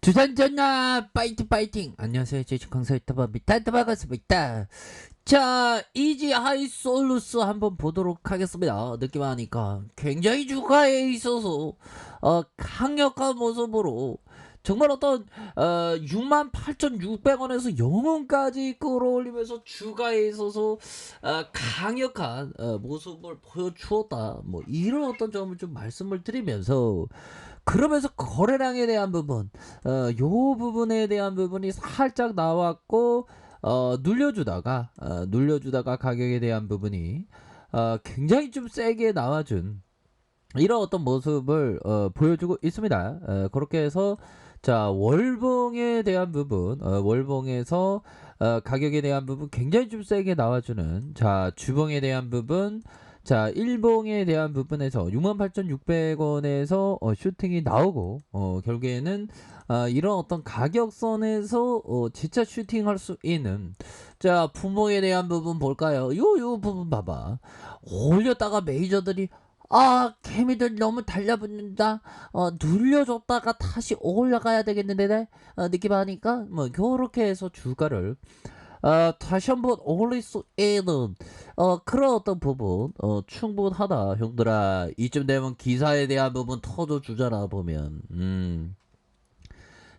두산전나 파이팅 파이팅. 안녕하세요, 제주강사 유튜버입니다. 반갑습니다. 자, 이지 하이솔루스 한번 보도록 하겠습니다. 느낌 하니까 굉장히 주가에 있어서 강력한 모습으로 정말 어떤 68,600원에서 영원까지 끌어올리면서 주가에 있어서 강력한 모습을 보여주었다, 뭐 이런 어떤 점을 좀 말씀을 드리면서, 그러면서 거래량에 대한 부분, 요 부분에 대한 부분이 살짝 나왔고, 눌려주다가 가격에 대한 부분이 굉장히 좀 세게 나와준 이런 어떤 모습을 보여주고 있습니다. 그렇게 해서 자, 월봉에 대한 부분, 월봉에서 가격에 대한 부분 굉장히 좀 세게 나와주는, 자, 주봉에 대한 부분, 자, 일봉에 대한 부분에서 68,600원에서 슈팅이 나오고, 결국에는 이런 어떤 가격선에서 진짜 슈팅할 수 있는, 자, 분봉에 대한 부분 볼까요? 요 부분 봐봐. 올렸다가 메이저들이 개미들 너무 달려붙는다. 눌려줬다가 다시 올라가야 되겠는데, 느낌 하니까, 뭐, 요렇게 해서 주가를, 다시 한번 올릴 수 있는, 그런 어떤 부분, 충분하다, 형들아. 이쯤 되면 기사에 대한 부분 터져주잖아, 보면.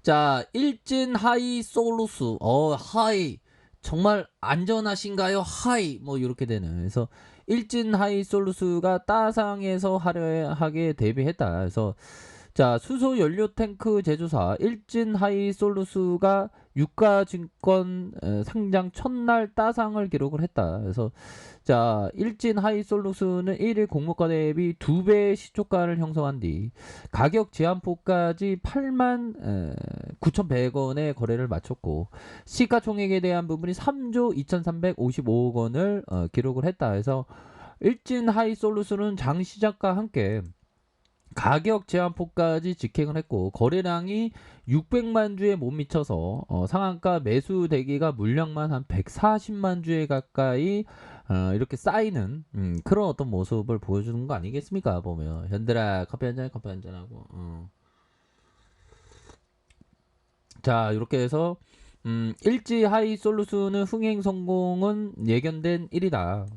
자, 일진 하이 솔루스, 하이. 정말 안전하신가요? 하이. 뭐, 이렇게 되는. 그래서, 일진 하이 솔루스가 따상에서 하게 대비했다. 그래서, 자, 수소 연료 탱크 제조사 일진 하이 솔루스가 유가증권 상장 첫날 따상을 기록을 했다. 그래서 자, 일진 하이 솔루스는 1일 공모가 대비 2배의 시초가를 형성한 뒤 가격 제한폭까지 8만 9,100원의 거래를 마쳤고, 시가총액에 대한 부분이 3조 2,355억 원을 기록을 했다. 그래서 일진 하이 솔루스는 장 시작과 함께 가격 제한폭까지 직행을 했고, 거래량이 600만 주에 못 미쳐서 상한가 매수 대기가 물량만 한 140만 주에 가까이 이렇게 쌓이는 그런 어떤 모습을 보여주는 거 아니겠습니까? 보면 현들아, 커피 한잔 하고, 자, 이렇게 해서 일지 하이 솔루스는 흥행 성공은 예견된 일이다.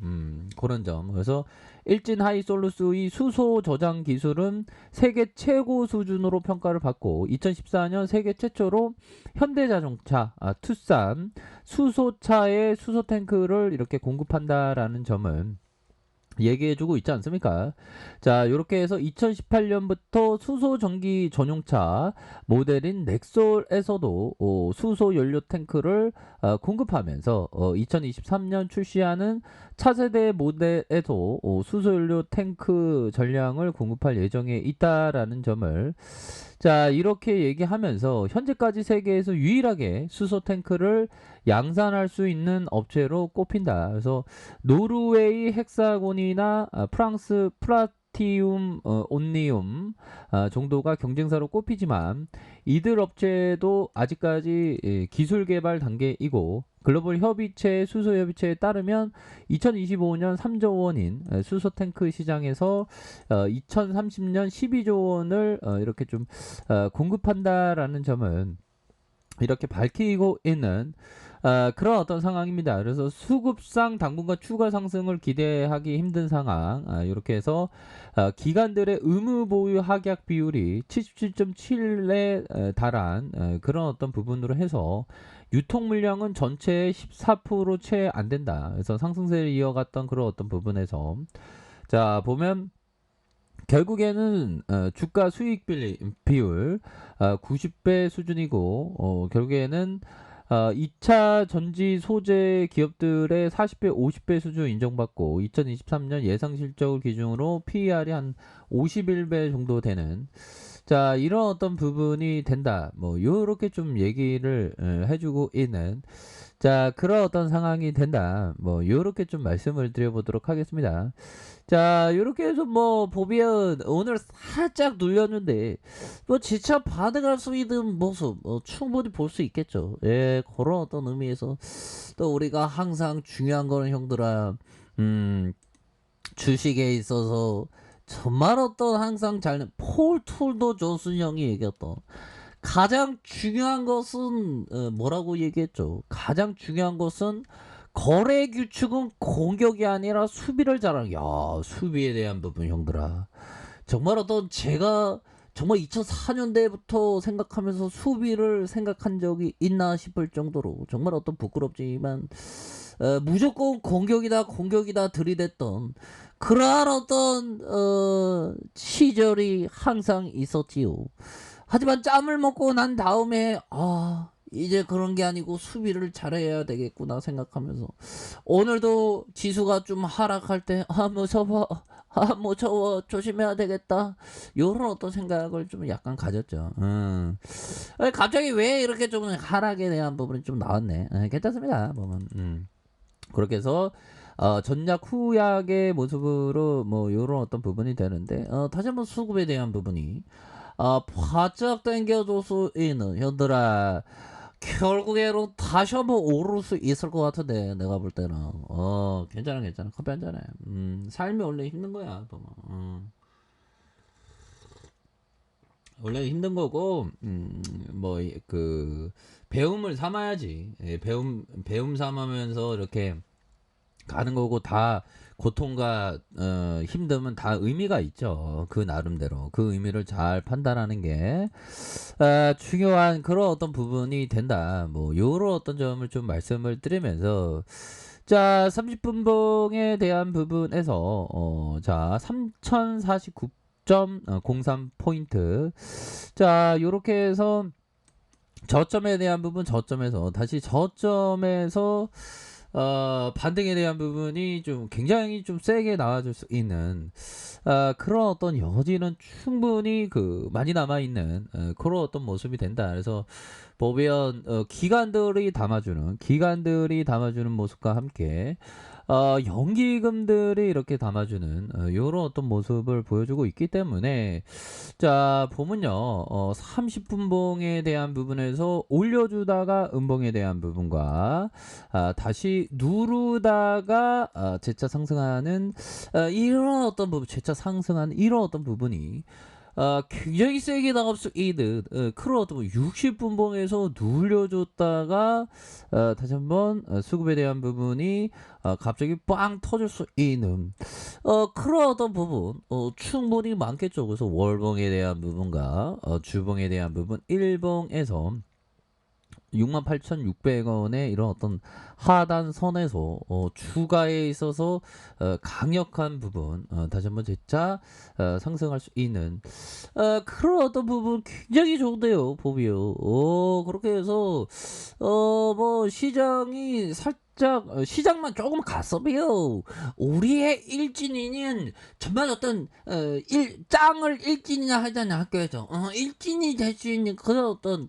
그런 점. 그래서 일진 하이 솔루스의 수소 저장 기술은 세계 최고 수준으로 평가를 받고, 2014년 세계 최초로 현대자동차 투싼 수소차의 수소 탱크를 이렇게 공급한다라는 점을 얘기해주고 있지 않습니까? 자, 이렇게 해서 2018년부터 수소 전기 전용차 모델인 넥솔에서도 수소 연료 탱크를 공급하면서 2023년 출시하는 차세대 모델에도 수소 연료 탱크 전량을 공급할 예정에 있다라는 점을, 자, 이렇게 얘기하면서 현재까지 세계에서 유일하게 수소 탱크를 양산할 수 있는 업체로 꼽힌다. 그래서 노르웨이 헥사곤이나 프랑스 플라티움 온니움 정도가 경쟁사로 꼽히지만, 이들 업체도 아직까지 기술 개발 단계이고, 글로벌 협의체 수소 협의체에 따르면 2025년 3조 원인 수소 탱크 시장에서 2030년 12조 원을 이렇게 좀 공급한다라는 점은 이렇게 밝히고 있는 그런 어떤 상황입니다. 그래서 수급상 당분간 추가 상승을 기대하기 힘든 상황. 이렇게 해서 기관들의 의무 보유 합약 비율이 77.7에 달한 그런 어떤 부분으로 해서 유통 물량은 전체의 14%채 안 된다. 그래서 상승세를 이어갔던 그런 어떤 부분에서, 자, 보면 결국에는 주가 수익 비율 90배 수준이고, 결국에는 2차 전지 소재 기업들의 40배, 50배 수준 인정받고, 2023년 예상 실적을 기준으로 PER이 한 51배 정도 되는, 자, 이런 어떤 부분이 된다. 뭐 요렇게 좀 얘기를 해주고 있는, 자, 그런 어떤 상황이 된다. 뭐 요렇게 좀 말씀을 드려보도록 하겠습니다. 자, 요렇게 해서 뭐 보면 오늘 살짝 눌렸는데, 뭐 진짜 반응할 수 있는 모습 충분히 볼 수 있겠죠. 예, 그런 어떤 의미에서 또 우리가 항상 중요한 거는, 형들아, 주식에 있어서 정말 어떤 항상 잘 폴 툴도 조순 형이 얘기했던 가장 중요한 것은 뭐라고 얘기했죠? 가장 중요한 것은 거래 규칙은 공격이 아니라 수비를 잘하는. 야, 수비에 대한 부분 형들아. 정말 어떤 제가 정말 2004년대부터 생각하면서 수비를 생각한 적이 있나 싶을 정도로 정말 어떤 부끄럽지만 무조건 공격이다 공격이다 들이댔던 그러한 어떤 시절이 항상 있었지요. 하지만 짬을 먹고 난 다음에 이제 그런 게 아니고 수비를 잘해야 되겠구나 생각하면서 오늘도 지수가 좀 하락할 때 무서워 무서워 조심해야 되겠다 요런 어떤 생각을 좀 약간 가졌죠. 갑자기 왜 이렇게 좀 하락에 대한 부분이 좀 나왔네. 괜찮습니다 보면. 그렇게 해서 전략 후약의 모습으로 뭐 요런 어떤 부분이 되는데 다시 한번 수급에 대한 부분이 바짝 당겨줘서 있는 현들아 결국에는 다시 한번 오를 수 있을 것 같은데 내가 볼 때는 괜찮아 커피 한잔해. 삶이 원래 힘든 거야 보면. 원래 힘든 거고 뭐 그 배움을 삼아야지. 배움 삼으면서 이렇게 가는 거고 다 고통과 힘듦은 다 의미가 있죠. 그 나름대로 그 의미를 잘 판단하는 게 중요한 그런 어떤 부분이 된다. 뭐 요런 어떤 점을 좀 말씀을 드리면서 자 30분봉에 대한 부분에서 자 3049.03포인트 자 요렇게 해서 저점에 대한 부분 저점에서 다시 저점에서 반등에 대한 부분이 좀 굉장히 좀 세게 나와줄 수 있는 그런 어떤 여지는 충분히 많이 남아 있는 그런 어떤 모습이 된다. 그래서 보면 기관들이 담아주는 모습과 함께 연기금들이 이렇게 담아주는 이런 어떤 모습을 보여주고 있기 때문에 자 보면요 30분봉에 대한 부분에서 올려주다가 음봉에 대한 부분과 다시 누르다가 재차 상승하는 이런 어떤 부분 재차 상승하는 이런 어떤 부분이 굉장히 세게 나갈 수 있는 그런 어떤 60분봉에서 눌려줬다가 다시 한번 수급에 대한 부분이 갑자기 빵 터질 수 있는 그런 어떤 부분 충분히 많겠죠. 그래서 월봉에 대한 부분과 주봉에 대한 부분 일봉에서 68,600원의 이런 어떤 하단선에서 추가에 있어서 강력한 부분 다시 한번 재차 상승할 수 있는 그런 어떤 부분 굉장히 좋은데요 보비요. 그렇게 해서 뭐 시장이 살짝 시장만 조금 갔어요. 우리의 일진이는 정말 어떤 짱을 일진이나 하잖아 학교에서 일진이 될 수 있는 그런 어떤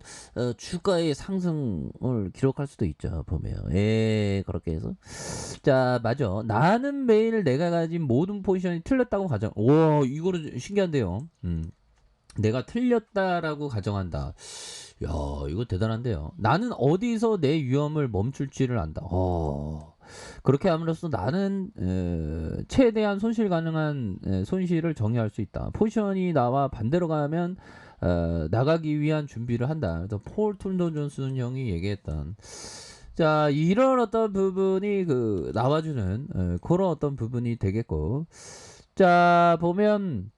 주가의 상승을 기록할 수도 있죠 보면. 그렇게 해서 자 맞아 나는 매일 내가 가진 모든 포지션이 틀렸다고 가정. 와 이거는 신기한데요. 내가 틀렸다라고 가정한다. 야 이거 대단한데요. 나는 어디서 내 위험을 멈출지를 안다. 그렇게 함으로써 나는 최대한 손실 가능한 손실을 정의할 수 있다. 포지션이 나와 반대로 가면 나가기 위한 준비를 한다. 그래서 폴 툴더 존슨 형이 얘기했던 자 이런 어떤 부분이 나와주는 그런 어떤 부분이 되겠고 자 보면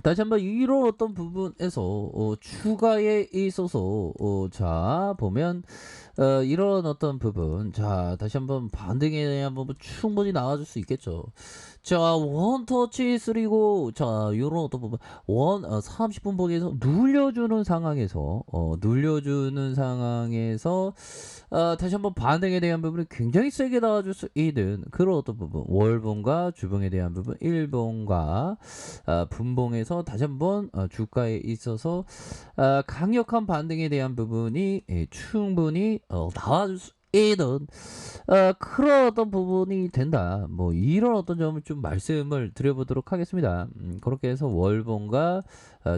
다시 한번 이런 어떤 부분에서 추가에 있어서 자 보면 이런 어떤 부분 자 다시 한번 반등에 대한 부분 충분히 나와줄 수 있겠죠. 자 원터치 쓰리고 자 이런 어떤 부분 30분 보기에서 눌려주는 상황에서 다시 한번 반등에 대한 부분이 굉장히 세게 나와줄 수 있는 그런 어떤 부분 월봉과 주봉에 대한 부분 일봉과 분봉에서 다시 한번 주가에 있어서 강력한 반등에 대한 부분이 충분히 나와줄 수 있는 그런 어떤 부분이 된다. 뭐 이런 어떤 점을 좀 말씀을 드려보도록 하겠습니다. 그렇게 해서 월봉과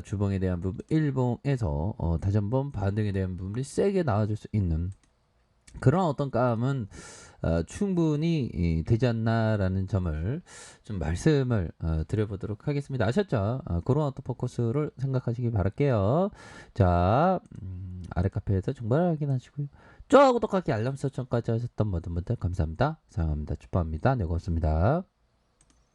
주봉에 대한 부분 일봉에서 다시 한번 반등에 대한 부분이 세게 나와줄 수 있는 그런 어떤 감은 충분히 되지 않나라는 점을 좀 말씀을 드려보도록 하겠습니다. 아셨죠? 그런 어떤 포커스를 생각하시기 바랄게요. 자, 아래 카페에서 정보를 확인하시고요. 좋아요, 구독하기, 알람 설정까지 하셨던 모든 분들 감사합니다. 사랑합니다. 축복합니다. 네, 고맙습니다.